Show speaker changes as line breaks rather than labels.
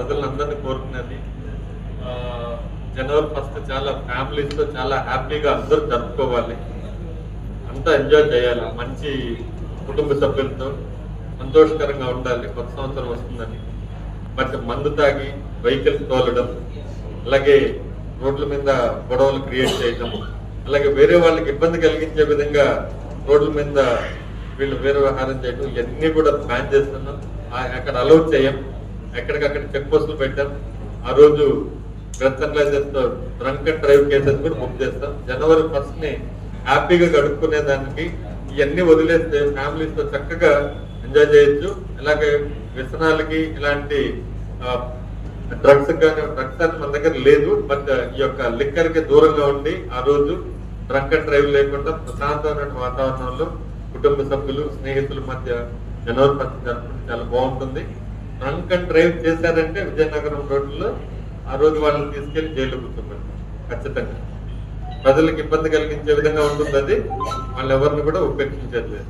ప్రజలందరినీ కోరుకునేది జనవరి 1 చాలా ఫ్యామిలీస్తో చాలా హ్యాపీగా అందరూ జరుపుకోవాలి, అంతా ఎంజాయ్ చేయాలి, మంచి కుటుంబ సభ్యులతో సంతోషకరంగా ఉండాలి. కొత్త సంవత్సరం వస్తుందని బట్ మందు తాగి వెహికల్స్ తోలడం, అలాగే రోడ్ల మీద గొడవలు క్రియేట్ చేయడం, అలాగే వేరే వాళ్ళకి ఇబ్బంది కలిగించే విధంగా రోడ్ల మీద వీళ్ళు వేరే వ్యవహారం చేయడం, ఇవన్నీ కూడా బ్యాన్ చేస్తున్నాం. అక్కడ అలౌ చేయం. ఎక్కడికక్కడ చెక్ పోస్టులు పెట్టాం. ఆ రోజు డ్రగ్స్ అనలైజర్స్తో డ్రంక్ అండ్ డ్రైవ్ కేసెస్ కూడా బుక్ చేస్తాం. జనవరి 1 హ్యాపీగా గడుపుకునే దానికి ఇవన్నీ వదిలేస్తే ఫ్యామిలీస్తో చక్కగా ఎంజాయ్ చేయొచ్చు. అలాగే వ్యసనాలకి ఇలాంటి డ్రగ్స్ కానీ డ్రగ్స్ అని మన దగ్గర లేదు, బట్ ఈ యొక్క లిక్కర్కి దూరంగా ఉండి ఆ రోజు డ్రంక్ అండ్ డ్రైవ్ లేకుండా ప్రశాంతమైన వాతావరణంలో కుటుంబ సభ్యులు స్నేహితుల మధ్య జనవరి 1 జరుపుకుంటే చాలా బాగుంటుంది. డ్రంక్ అండ్ డ్రైవ్ చేశారంటే విజయనగరం రోడ్లలో ఆ రోజు వాళ్ళని తీసుకెళ్లి జైల్లో కూర్చోబెడతాం. ఖచ్చితంగా ప్రజలకు ఇబ్బంది కలిగించే విధంగా ఉంటుంది. అది వాళ్ళు ఎవరిని కూడా ఉపేక్షించట్లేదు.